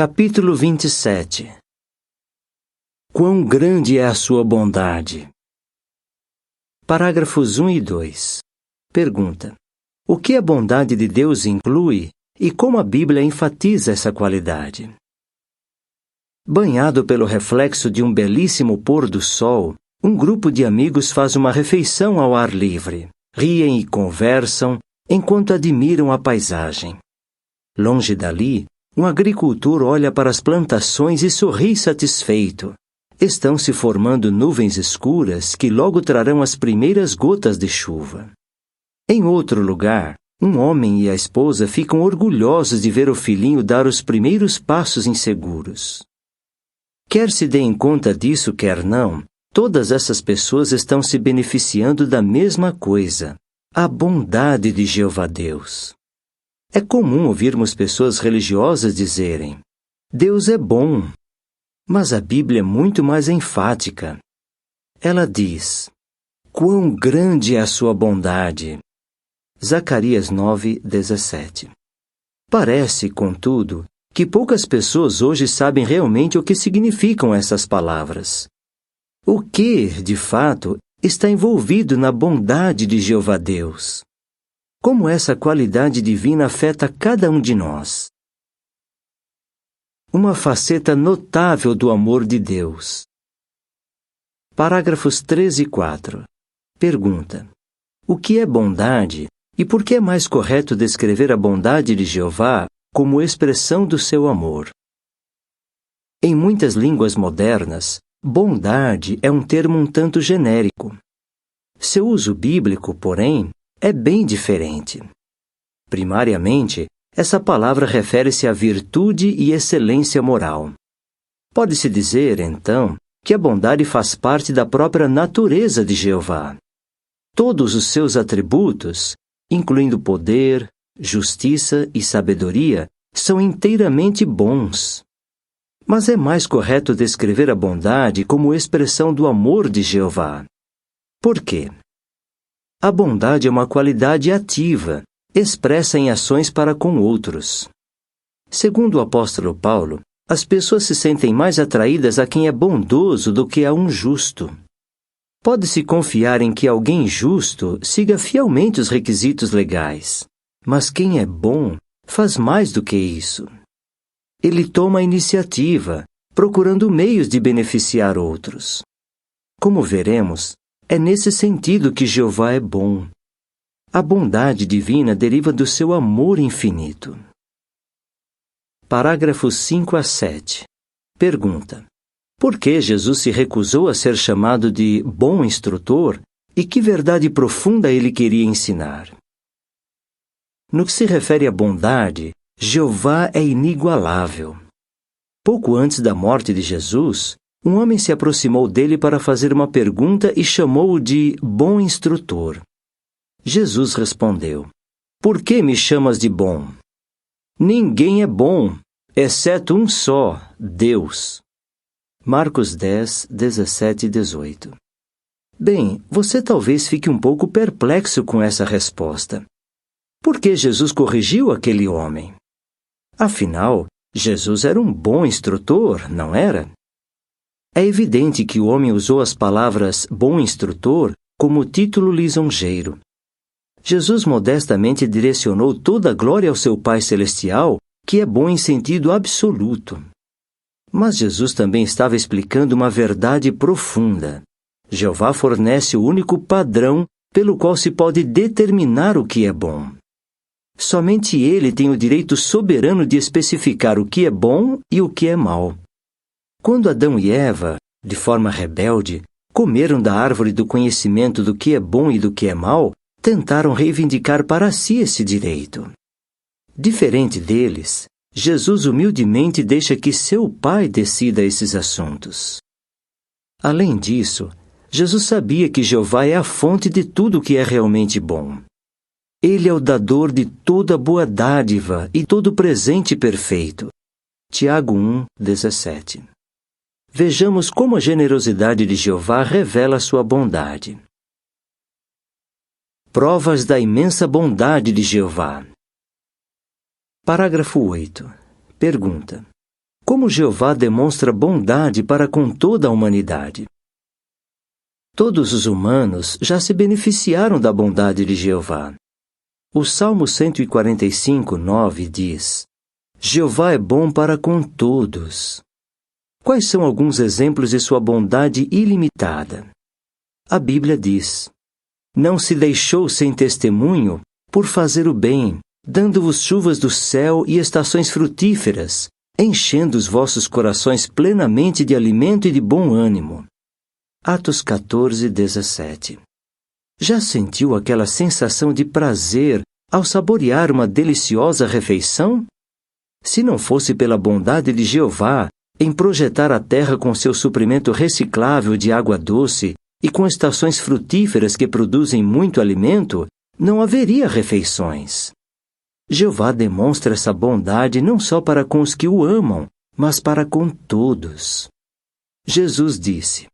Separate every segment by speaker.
Speaker 1: Capítulo 27. Quão grande é a sua bondade! Parágrafos 1 e 2. Pergunta: o que a bondade de Deus inclui e como a Bíblia enfatiza essa qualidade? Banhado pelo reflexo de um belíssimo pôr do sol, um grupo de amigos faz uma refeição ao ar livre. Riem e conversam enquanto admiram a paisagem. Longe dali, um agricultor olha para as plantações e sorri satisfeito. Estão se formando nuvens escuras que logo trarão as primeiras gotas de chuva. Em outro lugar, um homem e a esposa ficam orgulhosos de ver o filhinho dar os primeiros passos inseguros. Quer se deem conta disso, quer não, todas essas pessoas estão se beneficiando da mesma coisa: a bondade de Jeová Deus. É comum ouvirmos pessoas religiosas dizerem: Deus é bom. Mas a Bíblia é muito mais enfática. Ela diz: quão grande é a sua bondade. Zacarias 9:17. Parece, contudo, que poucas pessoas hoje sabem realmente o que significam essas palavras. O que, de fato, está envolvido na bondade de Jeová Deus? Como essa qualidade divina afeta cada um de nós? Uma faceta notável do amor de Deus. Parágrafos 3 e 4. Pergunta: o que é bondade e por que é mais correto descrever a bondade de Jeová como expressão do seu amor? Em muitas línguas modernas, bondade é um termo um tanto genérico. Seu uso bíblico, porém, é bem diferente. Primariamente, essa palavra refere-se à virtude e excelência moral. Pode-se dizer, então, que a bondade faz parte da própria natureza de Jeová. Todos os seus atributos, incluindo poder, justiça e sabedoria, são inteiramente bons. Mas é mais correto descrever a bondade como expressão do amor de Jeová. Por quê? A bondade é uma qualidade ativa, expressa em ações para com outros. Segundo o apóstolo Paulo, as pessoas se sentem mais atraídas a quem é bondoso do que a um justo. Pode-se confiar em que alguém justo siga fielmente os requisitos legais, mas quem é bom faz mais do que isso. Ele toma a iniciativa, procurando meios de beneficiar outros. Como veremos, é nesse sentido que Jeová é bom. A bondade divina deriva do seu amor infinito. Parágrafos 5 a 7. Pergunta: por que Jesus se recusou a ser chamado de bom instrutor e que verdade profunda ele queria ensinar? No que se refere à bondade, Jeová é inigualável. Pouco antes da morte de Jesus, um homem se aproximou dele para fazer uma pergunta e chamou-o de bom instrutor. Jesus respondeu: por que me chamas de bom? Ninguém é bom, exceto um só, Deus. Marcos 10, 17 e 18. Bem, você talvez fique um pouco perplexo com essa resposta. Por que Jesus corrigiu aquele homem? Afinal, Jesus era um bom instrutor, não era? É evidente que o homem usou as palavras bom instrutor como título lisonjeiro. Jesus modestamente direcionou toda a glória ao seu Pai Celestial, que é bom em sentido absoluto. Mas Jesus também estava explicando uma verdade profunda. Jeová fornece o único padrão pelo qual se pode determinar o que é bom. Somente Ele tem o direito soberano de especificar o que é bom e o que é mal. Quando Adão e Eva, de forma rebelde, comeram da árvore do conhecimento do que é bom e do que é mal, tentaram reivindicar para si esse direito. Diferente deles, Jesus humildemente deixa que seu Pai decida esses assuntos. Além disso, Jesus sabia que Jeová é a fonte de tudo o que é realmente bom. Ele é o dador de toda boa dádiva e todo presente perfeito. Tiago 1, 17. Vejamos como a generosidade de Jeová revela sua bondade. Provas da imensa bondade de Jeová. Parágrafo 8. Pergunta: Como Jeová demonstra bondade para com toda a humanidade. Todos os humanos já se beneficiaram da bondade de Jeová. O Salmo 145, 9 diz: Jeová é bom para com todos. Quais são alguns exemplos de sua bondade ilimitada? A Bíblia diz: Não se deixou sem testemunho por fazer o bem, dando-vos chuvas do céu e estações frutíferas, enchendo os vossos corações plenamente de alimento e de bom ânimo. Atos 14, 17. Já sentiu aquela sensação de prazer ao saborear uma deliciosa refeição? Se não fosse pela bondade de Jeová em projetar a terra com seu suprimento reciclável de água doce e com estações frutíferas que produzem muito alimento, não haveria refeições. Jeová demonstra essa bondade não só para com os que o amam, mas para com todos. Jesus disse: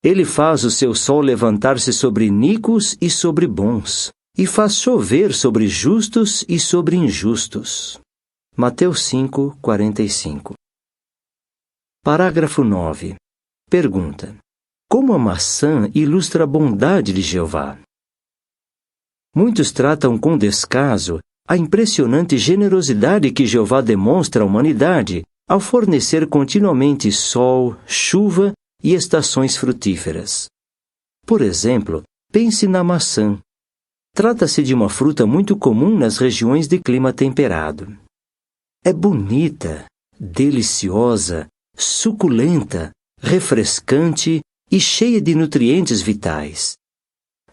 Speaker 1: Ele faz o seu sol levantar-se sobre iníquos e sobre bons, e faz chover sobre justos e sobre injustos. Mateus 5, 45. Parágrafo 9. Pergunta: como a maçã ilustra a bondade de Jeová? Muitos tratam com descaso a impressionante generosidade que Jeová demonstra à humanidade ao fornecer continuamente sol, chuva e estações frutíferas. Por exemplo, pense na maçã. Trata-se de uma fruta muito comum nas regiões de clima temperado. É bonita, deliciosa, suculenta, refrescante e cheia de nutrientes vitais.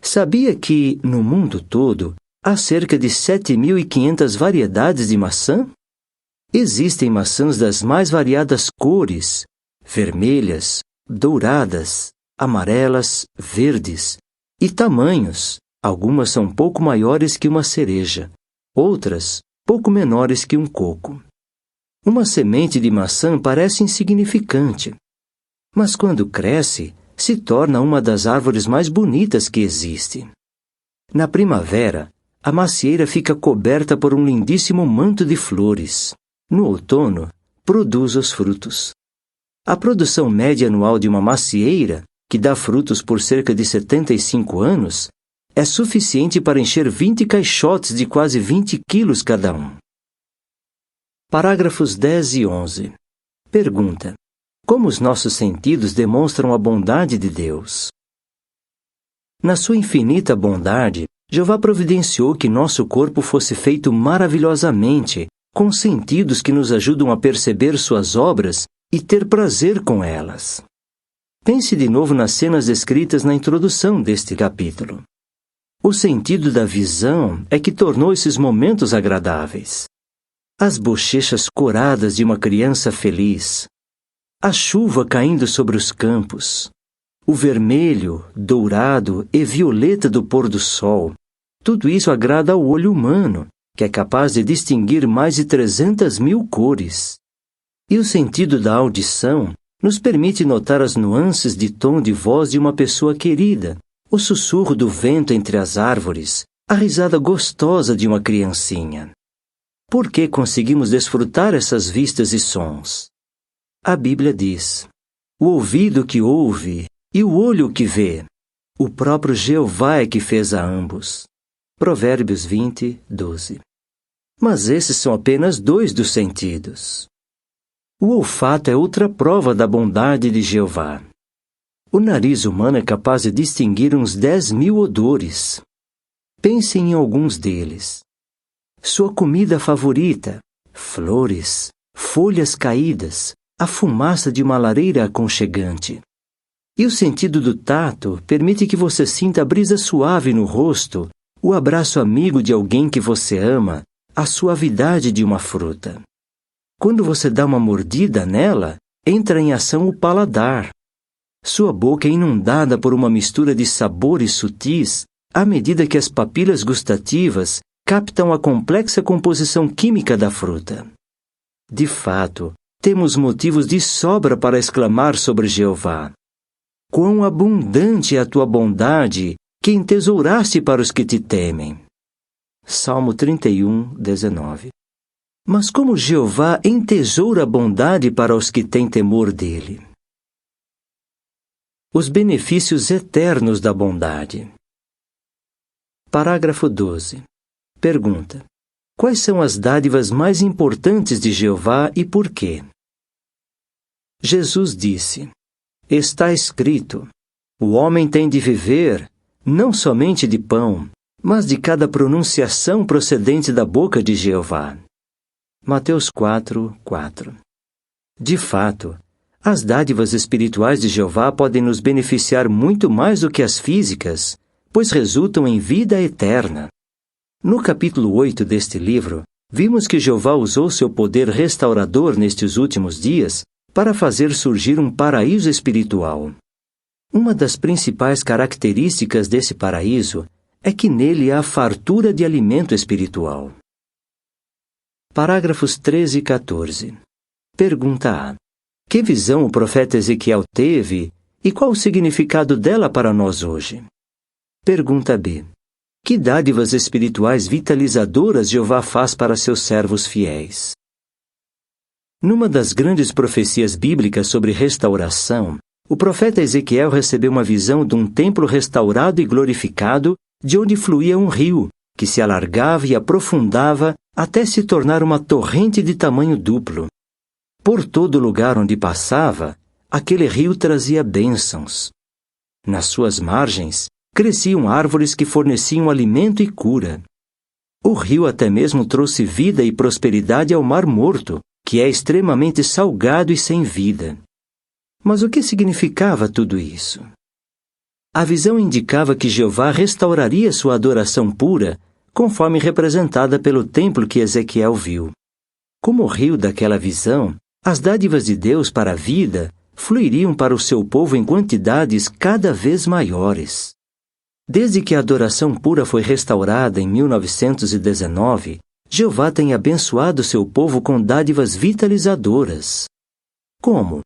Speaker 1: Sabia que, no mundo todo, há cerca de 7.500 variedades de maçã? Existem maçãs das mais variadas cores: vermelhas, douradas, amarelas, verdes, e tamanhos. Algumas são pouco maiores que uma cereja, outras pouco menores que um coco. Uma semente de maçã parece insignificante, mas quando cresce, se torna uma das árvores mais bonitas que existe. Na primavera, a macieira fica coberta por um lindíssimo manto de flores. No outono, produz os frutos. A produção média anual de uma macieira, que dá frutos por cerca de 75 anos, é suficiente para encher 20 caixotes de quase 20 quilos cada um. Parágrafos 10 e 11. Pergunta: como os nossos sentidos demonstram a bondade de Deus? Na sua infinita bondade, Jeová providenciou que nosso corpo fosse feito maravilhosamente, com sentidos que nos ajudam a perceber suas obras e ter prazer com elas. Pense de novo nas cenas descritas na introdução deste capítulo. O sentido da visão é que tornou esses momentos agradáveis. As bochechas coradas de uma criança feliz, a chuva caindo sobre os campos, o vermelho, dourado e violeta do pôr do sol, tudo isso agrada ao olho humano, que é capaz de distinguir mais de 300.000 cores. E o sentido da audição nos permite notar as nuances de tom de voz de uma pessoa querida, o sussurro do vento entre as árvores, a risada gostosa de uma criancinha. Por que conseguimos desfrutar essas vistas e sons? A Bíblia diz: o ouvido que ouve e o olho que vê, o próprio Jeová é que fez a ambos. Provérbios 20, 12. Mas esses são apenas 2 dos sentidos. O olfato é outra prova da bondade de Jeová. O nariz humano é capaz de distinguir uns 10.000 odores. Pense em alguns deles. Sua comida favorita: flores, folhas caídas, a fumaça de uma lareira aconchegante. E o sentido do tato permite que você sinta a brisa suave no rosto, o abraço amigo de alguém que você ama, a suavidade de uma fruta. Quando você dá uma mordida nela, entra em ação o paladar. Sua boca é inundada por uma mistura de sabores sutis à medida que as papilas gustativas captam a complexa composição química da fruta. De fato, temos motivos de sobra para exclamar sobre Jeová: quão abundante é a tua bondade, que entesouraste para os que te temem. Salmo 31, 19. Mas como Jeová entesoura a bondade para os que têm temor dele. Os benefícios eternos da bondade. Parágrafo 12. Pergunta: quais são as dádivas mais importantes de Jeová e por quê? Jesus disse: está escrito, o homem tem de viver, não somente de pão, mas de cada pronunciação procedente da boca de Jeová. Mateus 4:4. De fato, as dádivas espirituais de Jeová podem nos beneficiar muito mais do que as físicas, pois resultam em vida eterna. No capítulo 8 deste livro, vimos que Jeová usou seu poder restaurador nestes últimos dias para fazer surgir um paraíso espiritual. Uma das principais características desse paraíso é que nele há fartura de alimento espiritual. Parágrafos 13 e 14. Pergunta A. Que visão o profeta Ezequiel teve e qual o significado dela para nós hoje? Pergunta B. Que dádivas espirituais vitalizadoras Jeová faz para seus servos fiéis? Numa das grandes profecias bíblicas sobre restauração, o profeta Ezequiel recebeu uma visão de um templo restaurado e glorificado, de onde fluía um rio, que se alargava e aprofundava até se tornar uma torrente de tamanho duplo. Por todo lugar onde passava, aquele rio trazia bênçãos. Nas suas margens, cresciam árvores que forneciam alimento e cura. O rio até mesmo trouxe vida e prosperidade ao Mar Morto, que é extremamente salgado e sem vida. Mas o que significava tudo isso? A visão indicava que Jeová restauraria sua adoração pura, conforme representada pelo templo que Ezequiel viu. Como o rio daquela visão, as dádivas de Deus para a vida fluiriam para o seu povo em quantidades cada vez maiores. Desde que a adoração pura foi restaurada em 1919, Jeová tem abençoado seu povo com dádivas vitalizadoras. Como?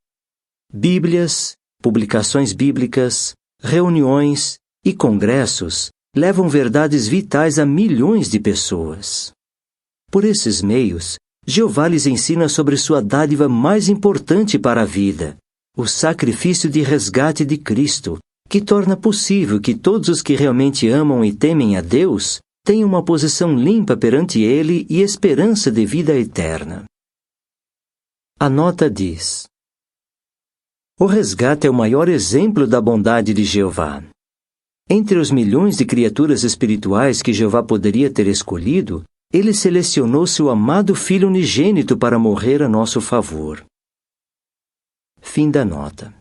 Speaker 1: Bíblias, publicações bíblicas, reuniões e congressos levam verdades vitais a milhões de pessoas. Por esses meios, Jeová lhes ensina sobre sua dádiva mais importante para a vida, o sacrifício de resgate de Cristo, que torna possível que todos os que realmente amam e temem a Deus tenham uma posição limpa perante Ele e esperança de vida eterna. A nota diz: o resgate é o maior exemplo da bondade de Jeová. Entre os milhões de criaturas espirituais que Jeová poderia ter escolhido, Ele selecionou seu amado Filho unigênito para morrer a nosso favor. Fim da nota.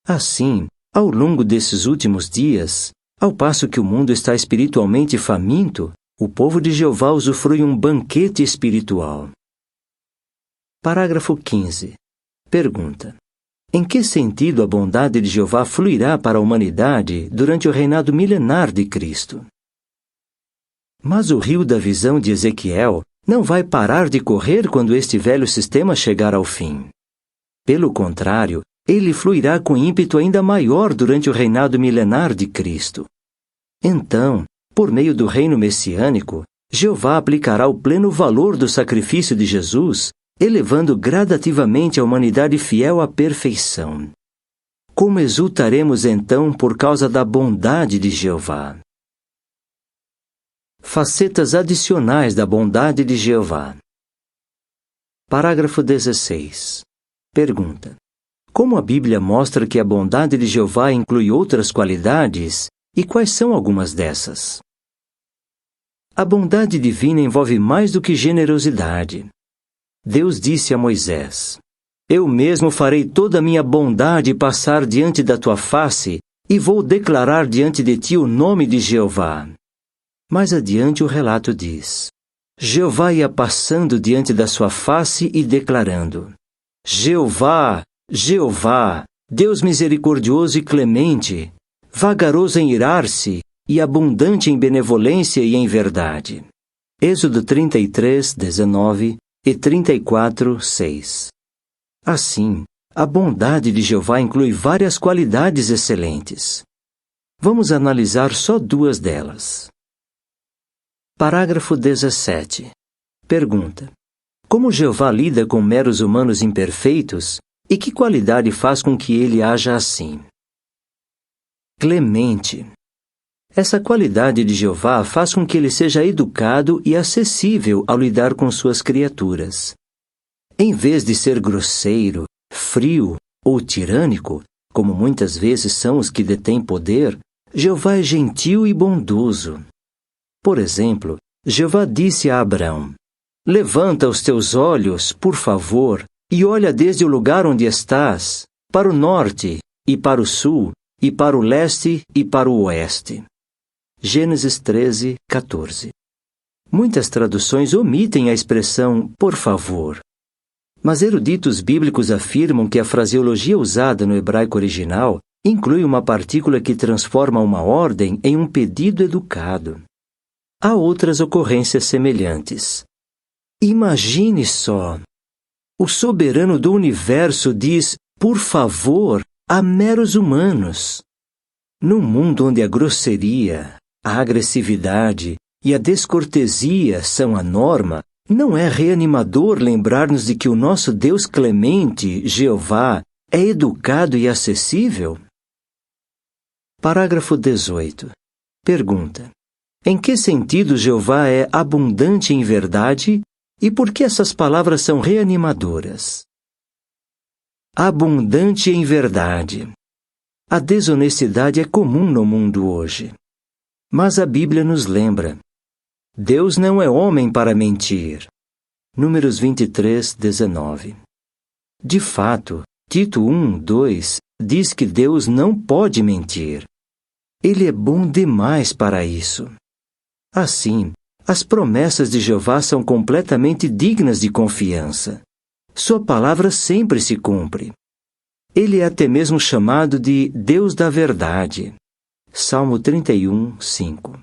Speaker 1: Assim, ao longo desses últimos dias, ao passo que o mundo está espiritualmente faminto, o povo de Jeová usufrui um banquete espiritual. Parágrafo 15. Pergunta: em que sentido a bondade de Jeová fluirá para a humanidade durante o reinado milenar de Cristo? Mas o rio da visão de Ezequiel não vai parar de correr quando este velho sistema chegar ao fim. Pelo contrário, ele fluirá com ímpeto ainda maior durante o reinado milenar de Cristo. Então, por meio do reino messiânico, Jeová aplicará o pleno valor do sacrifício de Jesus, elevando gradativamente a humanidade fiel à perfeição. Como exultaremos então por causa da bondade de Jeová? Facetas adicionais da bondade de Jeová. Parágrafo 16. Pergunta: como a Bíblia mostra que a bondade de Jeová inclui outras qualidades, e quais são algumas dessas? A bondade divina envolve mais do que generosidade. Deus disse a Moisés: eu mesmo farei toda a minha bondade passar diante da tua face, e vou declarar diante de ti o nome de Jeová. Mais adiante o relato diz: Jeová ia passando diante da sua face e declarando: Jeová, Jeová, Deus misericordioso e clemente, vagaroso em irar-se e abundante em benevolência e em verdade. Êxodo 33, 19 e 34, 6. Assim, a bondade de Jeová inclui várias qualidades excelentes. Vamos analisar só duas delas. Parágrafo 17. Pergunta: como Jeová lida com meros humanos imperfeitos e que qualidade faz com que ele haja assim? Clemente. Essa qualidade de Jeová faz com que ele seja educado e acessível ao lidar com suas criaturas. Em vez de ser grosseiro, frio ou tirânico, como muitas vezes são os que detêm poder, Jeová é gentil e bondoso. Por exemplo, Jeová disse a Abraão: levanta os teus olhos, por favor, e olha desde o lugar onde estás, para o norte, e para o sul, e para o leste, e para o oeste. Gênesis 13, 14. Muitas traduções omitem a expressão por favor. Mas eruditos bíblicos afirmam que a fraseologia usada no hebraico original inclui uma partícula que transforma uma ordem em um pedido educado. Há outras ocorrências semelhantes. Imagine só! O soberano do universo diz, por favor, a meros humanos. Num mundo onde a grosseria, a agressividade e a descortesia são a norma, não é reanimador lembrar-nos de que o nosso Deus clemente, Jeová, é educado e acessível? Parágrafo 18. Pergunta: em que sentido Jeová é abundante em verdade e por que essas palavras são reanimadoras? Abundante em verdade. A desonestidade é comum no mundo hoje. Mas a Bíblia nos lembra: Deus não é homem para mentir. Números 23, 19. De fato, Tito 1, 2 diz que Deus não pode mentir. Ele é bom demais para isso. Assim, as promessas de Jeová são completamente dignas de confiança. Sua palavra sempre se cumpre. Ele é até mesmo chamado de Deus da verdade. Salmo 31, 5.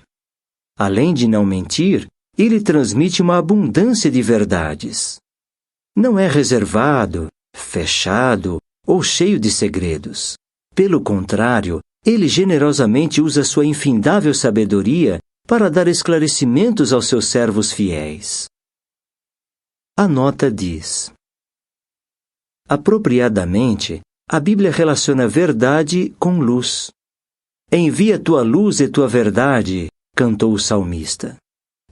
Speaker 1: Além de não mentir, ele transmite uma abundância de verdades. Não é reservado, fechado ou cheio de segredos. Pelo contrário, ele generosamente usa sua infindável sabedoria para dar esclarecimentos aos seus servos fiéis. A nota diz: apropriadamente, a Bíblia relaciona verdade com luz. Envia tua luz e tua verdade, cantou o salmista.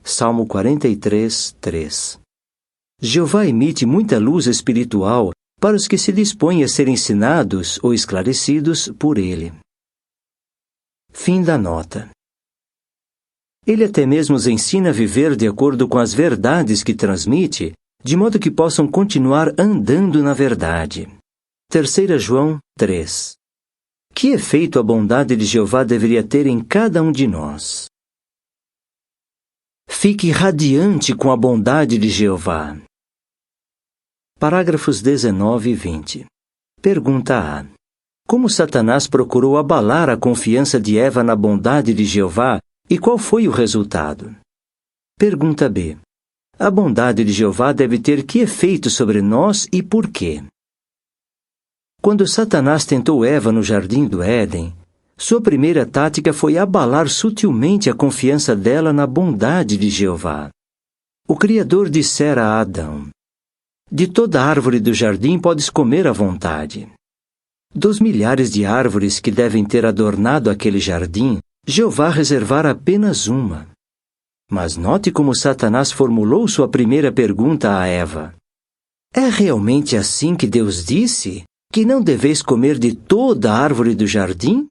Speaker 1: Salmo 43, 3. Jeová emite muita luz espiritual para os que se dispõem a ser ensinados ou esclarecidos por ele. Fim da nota. Ele até mesmo os ensina a viver de acordo com as verdades que transmite, de modo que possam continuar andando na verdade. 3 João 3. Que efeito a bondade de Jeová deveria ter em cada um de nós? Fique radiante com a bondade de Jeová. Parágrafos 19 e 20. Pergunta A. Como Satanás procurou abalar a confiança de Eva na bondade de Jeová e qual foi o resultado? Pergunta B. A bondade de Jeová deve ter que efeito sobre nós e por quê? Quando Satanás tentou Eva no jardim do Éden, sua primeira tática foi abalar sutilmente a confiança dela na bondade de Jeová. O Criador dissera a Adão: de toda árvore do jardim podes comer à vontade. Dos milhares de árvores que devem ter adornado aquele jardim, Jeová reservara apenas uma. Mas note como Satanás formulou sua primeira pergunta a Eva: é realmente assim que Deus disse? Que não deveis comer de toda a árvore do jardim?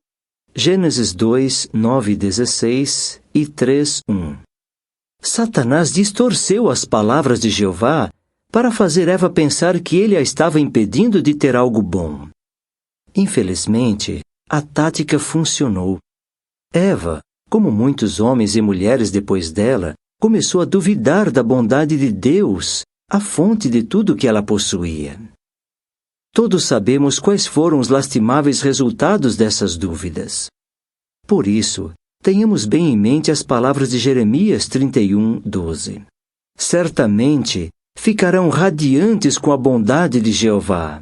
Speaker 1: Gênesis 2, 9 e 16 e 3, 1. Satanás distorceu as palavras de Jeová para fazer Eva pensar que ele a estava impedindo de ter algo bom. Infelizmente, a tática funcionou. Eva, como muitos homens e mulheres depois dela, começou a duvidar da bondade de Deus, a fonte de tudo que ela possuía. Todos sabemos quais foram os lastimáveis resultados dessas dúvidas. Por isso, tenhamos bem em mente as palavras de Jeremias 31, 12. Certamente ficarão radiantes com a bondade de Jeová.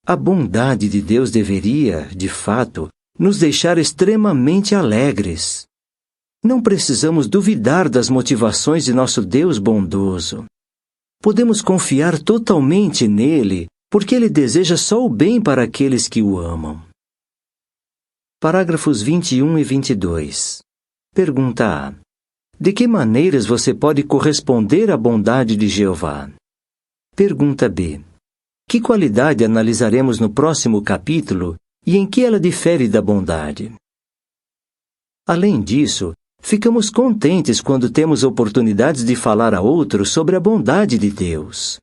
Speaker 1: A bondade de Deus deveria, de fato, nos deixar extremamente alegres. Não precisamos duvidar das motivações de nosso Deus bondoso. Podemos confiar totalmente nele, porque ele deseja só o bem para aqueles que o amam. Parágrafos 21 e 22. Pergunta A. De que maneiras você pode corresponder à bondade de Jeová? Pergunta B. Que qualidade analisaremos no próximo capítulo e em que ela difere da bondade? Além disso, ficamos contentes quando temos oportunidades de falar a outros sobre a bondade de Deus.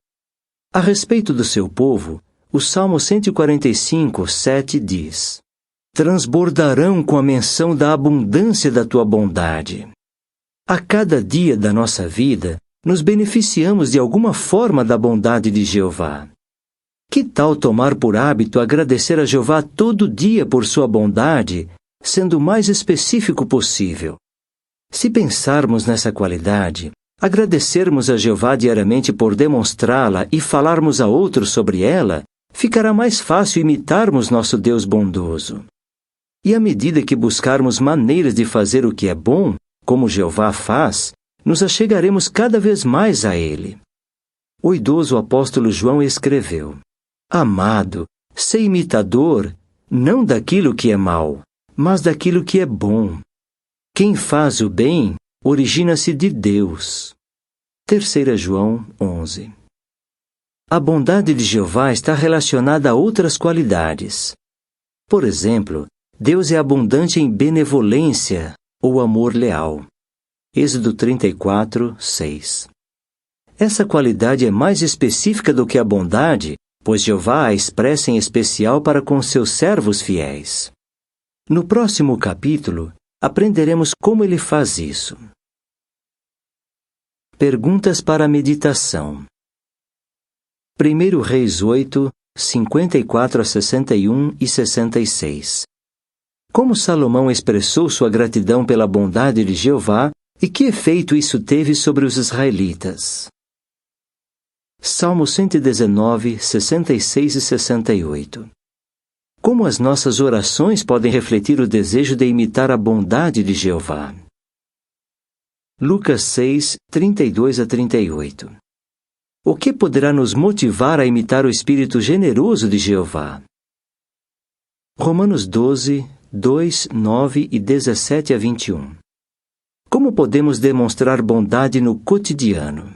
Speaker 1: A respeito do seu povo, o Salmo 145, 7 diz: Transbordarão com a menção da abundância da tua bondade. A cada dia da nossa vida, nos beneficiamos de alguma forma da bondade de Jeová. Que tal tomar por hábito agradecer a Jeová todo dia por sua bondade, sendo o mais específico possível? Se pensarmos nessa qualidade, agradecermos a Jeová diariamente por demonstrá-la e falarmos a outros sobre ela, ficará mais fácil imitarmos nosso Deus bondoso. E à medida que buscarmos maneiras de fazer o que é bom, como Jeová faz, nos achegaremos cada vez mais a Ele. O idoso apóstolo João escreveu: Amado, sê imitador, não daquilo que é mau, mas daquilo que é bom. Quem faz o bem, origina-se de Deus. 3 João 11. A bondade de Jeová está relacionada a outras qualidades. Por exemplo, Deus é abundante em benevolência ou amor leal. Êxodo 34, 6. Essa qualidade é mais específica do que a bondade, pois Jeová a expressa em especial para com seus servos fiéis. No próximo capítulo, aprenderemos como ele faz isso. Perguntas para a meditação. 1 Reis 8, 54 a 61 e 66. Como Salomão expressou sua gratidão pela bondade de Jeová e que efeito isso teve sobre os israelitas? Salmo 119, 66 e 68. Como as nossas orações podem refletir o desejo de imitar a bondade de Jeová? Lucas 6, 32 a 38. O que poderá nos motivar a imitar o espírito generoso de Jeová? Romanos 12, 2, 9 e 17 a 21. Como podemos demonstrar bondade no cotidiano?